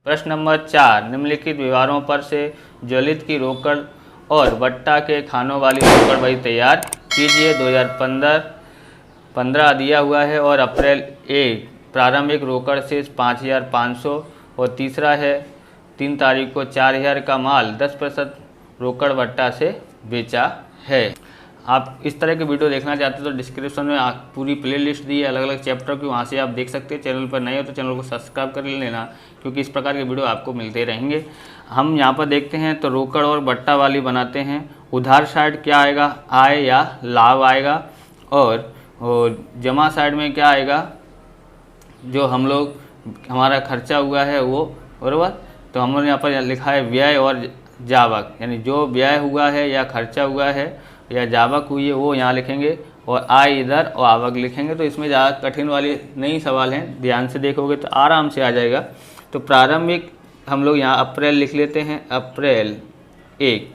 प्रश्न नंबर 4, निम्नलिखित व्यवहारों पर से ज्वलित की रोकड़ और बट्टा के खानों वाली रोकड़ बही तैयार कीजिए। 2015 दिया हुआ है और अप्रैल 1 प्रारंभिक रोकड़ शेष 5500 और तीसरा है 3 तारीख को 4000 का माल 10% रोकड़ बट्टा से बेचा है। आप इस तरह के वीडियो देखना चाहते हो तो डिस्क्रिप्शन में पूरी प्लेलिस्ट दी है अलग अलग चैप्टर की, वहाँ से आप देख सकते हैं। चैनल पर नए हो तो चैनल को सब्सक्राइब कर लेना, क्योंकि इस प्रकार के वीडियो आपको मिलते रहेंगे। हम यहाँ पर देखते हैं तो रोकड़ और बट्टा वाली बनाते हैं। उधार साइड क्या आएगा, आय या लाभ आएगा, और जमा साइड में क्या आएगा, जो हम लोग हमारा खर्चा हुआ है वो, बराबर। तो हम लोग यहाँ पर लिखा है व्यय और जावक, यानी जो व्यय हुआ है या खर्चा हुआ है या जावक हुई है वो यहाँ लिखेंगे, और आय इधर और आवक लिखेंगे। तो इसमें ज़्यादा कठिन वाली नहीं सवाल हैं, ध्यान से देखोगे तो आराम से आ जाएगा। तो प्रारंभिक हम लोग यहाँ अप्रैल लिख लेते हैं, अप्रैल 1।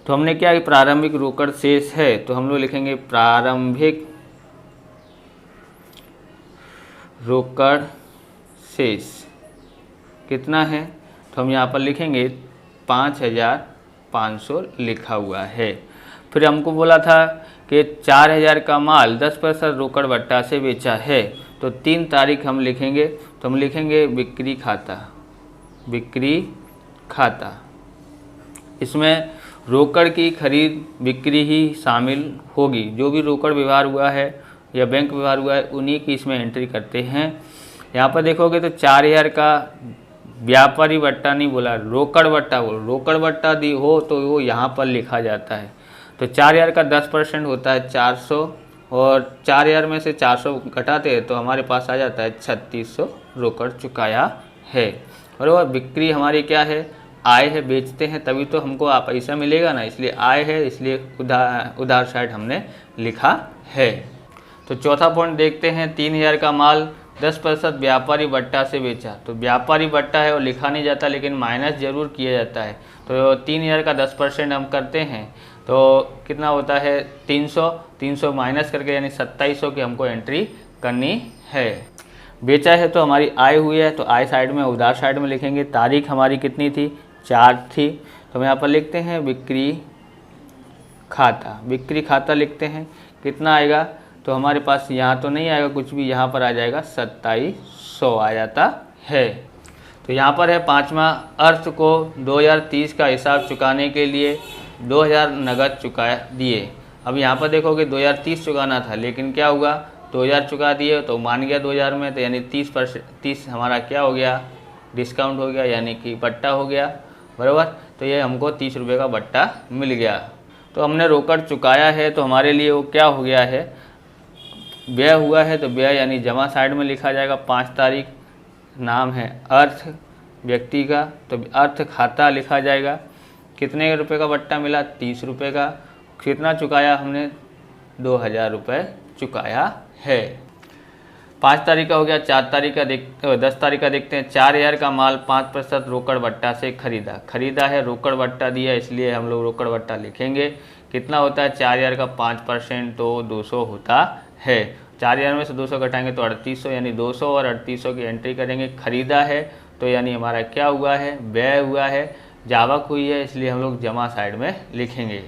तो हमने क्या कि प्रारंभिक रोकड़ शेष है, तो हम लोग लिखेंगे प्रारंभिक रोकड़ शेष कितना है, तो हम यहाँ पर लिखेंगे 5500 लिखा हुआ है। फिर हमको बोला था कि 4000 का माल 10% रोकड़ बट्टा से बेचा है, तो 3 तारीख हम लिखेंगे। तो हम लिखेंगे बिक्री खाता, बिक्री खाता। इसमें रोकड़ की खरीद बिक्री ही शामिल होगी। जो भी रोकड़ व्यवहार हुआ है या बैंक व्यवहार हुआ है उन्हीं की इसमें एंट्री करते हैं। यहाँ पर देखोगे तो 4000 का व्यापारी बट्टा नहीं बोला, रोकड़ बट्टा बोलो। रोकड़ बट्टा दी हो तो वो यहाँ पर लिखा जाता है। तो 4000 का 10% होता है 400, और 4000 में से 400 घटाते हैं तो हमारे पास आ जाता है 3600 रोकड़ चुकाया है। और वह बिक्री हमारी क्या है, आय है, बेचते हैं तभी तो हमको पैसा मिलेगा ना, इसलिए आय है, इसलिए उधार साइड हमने लिखा है। तो चौथा पॉइंट देखते हैं, 3000 का माल 10% व्यापारी बट्टा से बेचा। तो व्यापारी बट्टा है और लिखा नहीं जाता, लेकिन माइनस जरूर किया जाता है। तो 3000 का 10% हम करते हैं तो कितना होता है 300 माइनस करके, यानी 2700 की हमको एंट्री करनी है। बेचा है तो हमारी आय हुई है, तो आय साइड में, उधार साइड में लिखेंगे। तारीख हमारी कितनी थी, 4 थी, तो हम यहाँ पर लिखते हैं बिक्री खाता। बिक्री खाता लिखते हैं, कितना आएगा, तो हमारे पास यहाँ तो नहीं आएगा कुछ भी, यहाँ पर आ जाएगा 2700 आ जाता है। तो यहाँ पर है 5वां, अर्थ को 2030 का हिसाब चुकाने के लिए 2000 नगद चुका दिए। अब यहाँ पर देखोगे 2030 चुकाना था, लेकिन क्या हुआ, 2000 चुका दिए तो मान गया 2000 में, तो यानी 30 हमारा क्या हो गया, डिस्काउंट हो गया, यानी कि बट्टा हो गया, बराबर। तो ये हमको 30 रुपये का बट्टा मिल गया। तो हमने रोकड़ चुकाया है, तो हमारे लिए वो क्या हो गया है, व्यय हुआ है, तो व्यय यानी जमा साइड में लिखा जाएगा। 5 तारीख, नाम है अर्थ व्यक्ति का, तो अर्थ खाता लिखा जाएगा। कितने रुपए का बट्टा मिला, 30 रुपये का। कितना चुकाया हमने, 2000 रुपये चुकाया है। 5 तारीख का हो गया। 10 तारीख का देखते हैं। 4000 का माल 5% रोकड़ बट्टा से खरीदा है, रोकड़ बट्टा दिया, इसलिए हम लोग रोकड़ बट्टा लिखेंगे। कितना होता है 4000 का 5%, तो 200 होता है। 4000 में से 200 घटाएंगे तो 3800, यानी 200 और 3800 की एंट्री करेंगे। खरीदा है तो यानी हमारा क्या हुआ है, व्यय हुआ है, जावक हुई है, इसलिए हम लोग जमा साइड में लिखेंगे।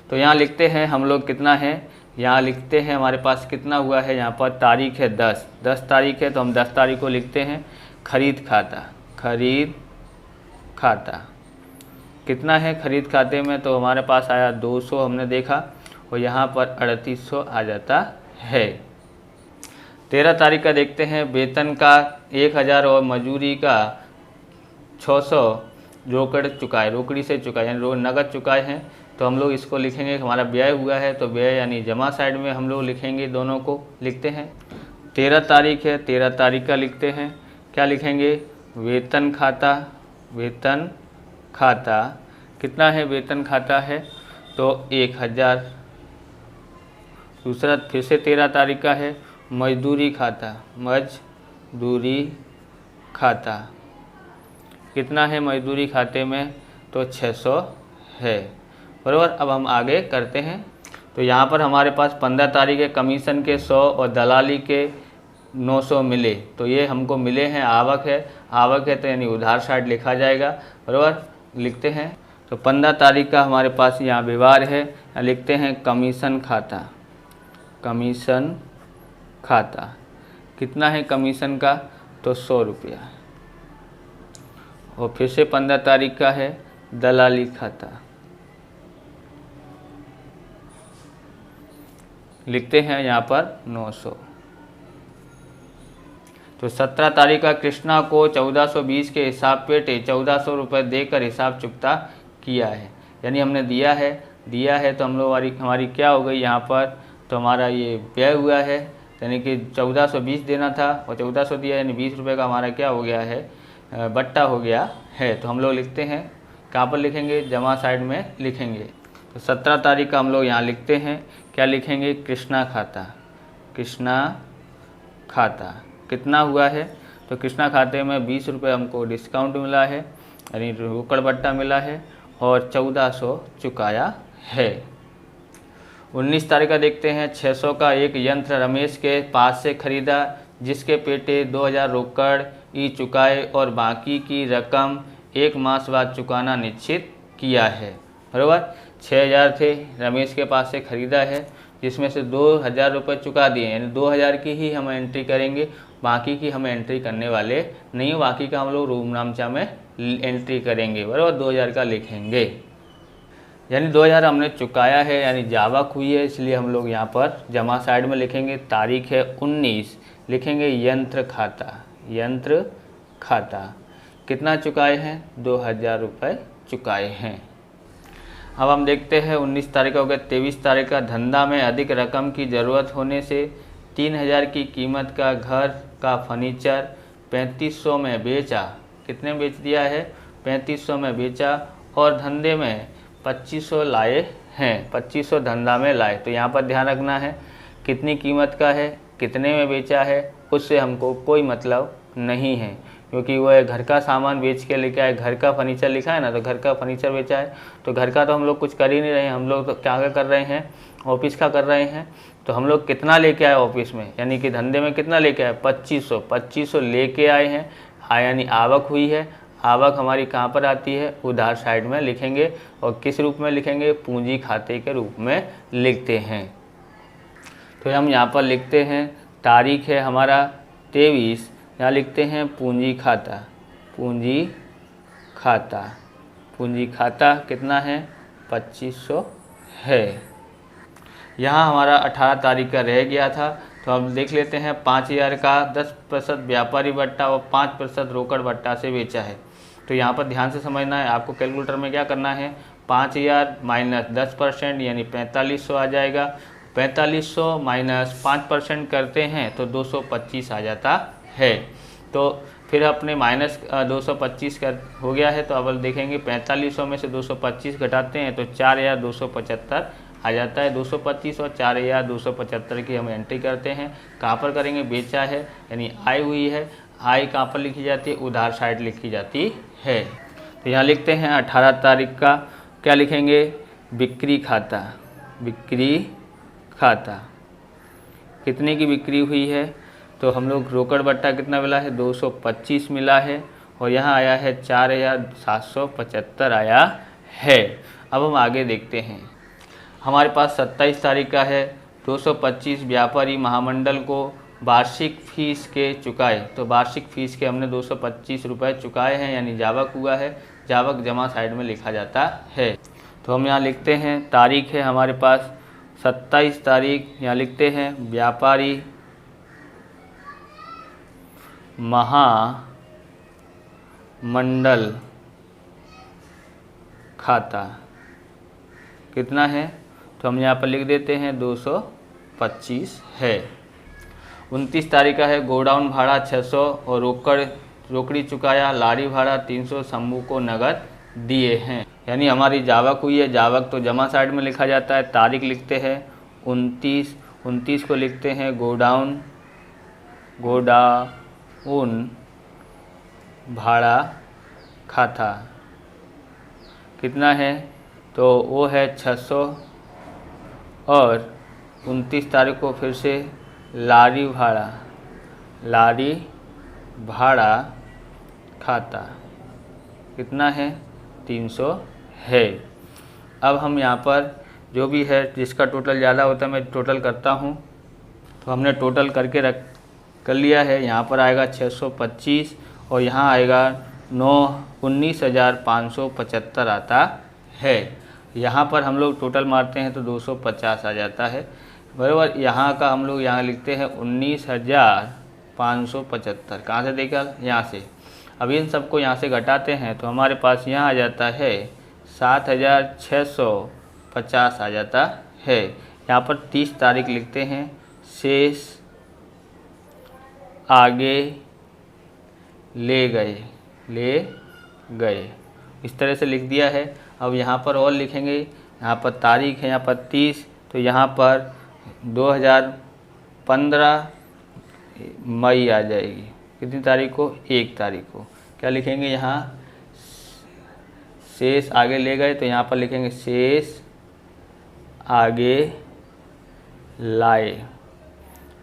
तो यहाँ लिखते हैं हम लोग कितना है, यहाँ लिखते हैं हमारे पास कितना हुआ है। यहाँ पर तारीख है 10 तारीख है, तो हम 10 तारीख को लिखते हैं। खरीद खाता कितना है खरीद खाते में, तो हमारे पास आया 200 हमने देखा, और यहाँ पर 3800 आ जाता है। 13 तारीख का देखते हैं। वेतन का 1000 और मजूरी का 600 रोकड़ी से चुकाए, यानी नगद चुकाए हैं, तो हम लोग इसको लिखेंगे। हमारा व्यय हुआ है, तो व्यय यानी जमा साइड में हम लोग लिखेंगे, दोनों को लिखते हैं। 13 तारीख है, 13 तारीख का लिखते हैं। क्या लिखेंगे, वेतन खाता कितना है, वेतन खाता है तो 1000। दूसरा फिर से 13 तारीख का है, मजदूरी खाता कितना है मजदूरी खाते में, तो 600 है, बराबर। अब हम आगे करते हैं। तो यहाँ पर हमारे पास 15 तारीख के कमीशन के 100 और दलाली के 900 मिले, तो ये हमको मिले हैं, आवक है। आवक है तो यानी उधार साइड लिखा जाएगा, बराबर। लिखते हैं तो 15 तारीख का हमारे पास यहाँ व्यवहार है, यहाँ लिखते हैं कमीशन खाता। कमीशन खाता कितना है कमीशन का, तो 100 रुपया। और फिर से 15 तारीख का है दलाली खाता, लिखते हैं यहाँ पर 900। तो 17 तारीख का कृष्णा को 1420 के हिसाब पे 1400 रुपये देकर हिसाब चुकता किया है, यानी हमने दिया है तो हम लोग हमारी क्या हो गई यहाँ पर, तो हमारा ये व्यय हुआ है, यानी कि 1420 देना था और 1400 दिया, यानी 20 रुपये का हमारा क्या हो गया है, बट्टा हो गया है। तो हम लोग लिखते हैं, कहाँ पर लिखेंगे, जमा साइड में लिखेंगे। तो 17 तारीख का हम लोग यहाँ लिखते हैं, क्या लिखेंगे, कृष्णा खाता। कृष्णा खाता कितना हुआ है, तो कृष्णा खाते में 20 रुपये हमको डिस्काउंट मिला है, यानी रोकड़ बट्टा मिला है और 1400 चुकाया है। 19 तारीख का देखते हैं, 600 का एक यंत्र रमेश के पास से खरीदा, जिसके पेटे 2000 रोकड़ ई चुकाए और बाकी की रकम 1 मास बाद चुकाना निश्चित किया है, बराबर। 6000 थे, रमेश के पास से खरीदा है, जिसमें से 2000 रुपये चुका दिए, यानी 2000 की ही हम एंट्री करेंगे, बाकी की हम एंट्री करने वाले नहीं, बाकी का हम लोग रूम नामचा में एंट्री करेंगे, बराबर। 2000 का लिखेंगे, यानी 2000 हमने चुकाया है, यानी जावक हुई है, इसलिए हम लोग यहाँ पर जमा साइड में लिखेंगे। तारीख है 19, लिखेंगे यंत्र खाता। यंत्र खाता कितना चुकाए हैं, 2000 रुपये चुकाए हैं। अब हम देखते हैं 19 तारीख का हो गया। 23 तारीख का, धंधा में अधिक रकम की ज़रूरत होने से 3000 की कीमत का घर का फर्नीचर 3500 में बेचा। कितने में बेच दिया है, 3500 में बेचा, और धंधे में 2500 लाए हैं, 2500 धंधा में लाए। तो यहाँ पर ध्यान रखना है कितनी कीमत का है, कितने में बेचा है, उससे हमको कोई मतलब नहीं है, क्योंकि वह घर का सामान बेच के लेके आए। घर का फर्नीचर लिखा है ना, तो घर का फर्नीचर बेचा है, तो घर का तो हम लोग कुछ कर ही नहीं रहे हैं, हम लोग तो क्या कर रहे हैं, ऑफिस का कर रहे हैं। तो हम लोग कितना लेके आए ऑफिस में, यानी कि धंधे में कितना लेके आए, 2500 लेके आए हैं, यानी आवक हुई है। आवक हमारी कहाँ पर आती है, उधार साइड में लिखेंगे, और किस रूप में लिखेंगे, पूंजी खाते के रूप में लिखते हैं। तो हम यहाँ पर लिखते हैं, तारीख है हमारा 23, यहाँ लिखते हैं पूंजी खाता। पूंजी खाता, पूंजी खाता कितना है, 2500 है। यहाँ हमारा 18 तारीख का रह गया था, तो हम देख लेते हैं 5000 का 10% व्यापारी बट्टा और 5% रोकड़ बट्टा से बेचा है। तो यहाँ पर ध्यान से समझना है, आपको कैलकुलेटर में क्या करना है, 5000 माइनस 10% यानी 4500 आ जाएगा। 4500 माइनस 5% करते हैं तो 225 आ जाता है। तो फिर अपने माइनस 225 कर हो गया है, तो अब देखेंगे 4500 में से 225 घटाते हैं तो 4275 आ जाता है। 225 और 4275 की हम एंट्री करते हैं। कहाँ पर करेंगे, बेचा है, यानी आय हुई है। आय कहाँ पर लिखी जाती है, उधार साइड लिखी जाती है। तो यहाँ लिखते हैं 18 तारीख का, क्या लिखेंगे, बिक्री खाता। बिक्री खाता कितने की बिक्री हुई है, तो हम लोग रोकड़ बट्टा कितना मिला है, 225 मिला है, और यहाँ आया है 4775 आया है। अब हम आगे देखते हैं, हमारे पास 27 तारीख का है, 225 व्यापारी महामंडल को वार्षिक फीस के चुकाए। तो वार्षिक फीस के हमने 225 रुपये चुकाए हैं, यानी जावक हुआ है। जावक जमा साइड में लिखा जाता है। तो हम यहाँ लिखते हैं, तारीख है हमारे पास 27 तारीख, यहाँ लिखते हैं व्यापारी महामंडल खाता कितना है, तो हम यहाँ पर लिख देते हैं 225 है। 29 तारीख का है, गोडाउन भाड़ा 600 और रोकड़ी चुकाया, लारी भाड़ा 300 शंभू को नगद दिए हैं, यानी हमारी जावक हुई है। जावक तो जमा साइड में लिखा जाता है। तारीख लिखते हैं 29 को लिखते हैं गोडाउन भाड़ा खाता कितना है, तो वो है 600, और 29 तारीख को फिर से लारी भाड़ा खाता कितना है 300 है। अब हम यहाँ पर जो भी है जिसका टोटल ज़्यादा होता है मैं टोटल करता हूँ। तो हमने टोटल करके कर लिया है। यहाँ पर आएगा 625 और यहाँ आएगा 19,575 आता है। यहाँ पर हम लोग टोटल मारते हैं तो 250 आ जाता है बराबर। यहाँ का हम लोग यहाँ लिखते हैं 19,575। कहाँ से देखा? यहाँ से। अब इन सबको यहाँ से घटाते हैं तो हमारे पास यहाँ आ जाता है 7,650 आ जाता है। यहाँ पर 30 तारीख लिखते हैं, शेष आगे ले गए इस तरह से लिख दिया है। अब यहाँ पर और लिखेंगे, यहाँ पर तारीख है यहाँ पर 30, तो यहाँ पर 2015 मई आ जाएगी। कितनी तारीख को? 1 तारीख को। क्या लिखेंगे यहाँ? शेष आगे ले गए, तो यहाँ पर लिखेंगे शेष आगे लाए।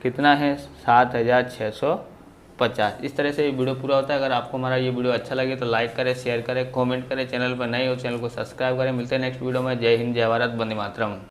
कितना है? 7,650। इस तरह से ये वीडियो पूरा होता है। अगर आपको हमारा ये वीडियो अच्छा लगे तो लाइक करें, शेयर करें, कमेंट करें। चैनल पर नए हो चैनल को सब्सक्राइब करें। मिलते हैं नेक्स्ट वीडियो में। जय हिंद, जय भारत, वंदे मातरम।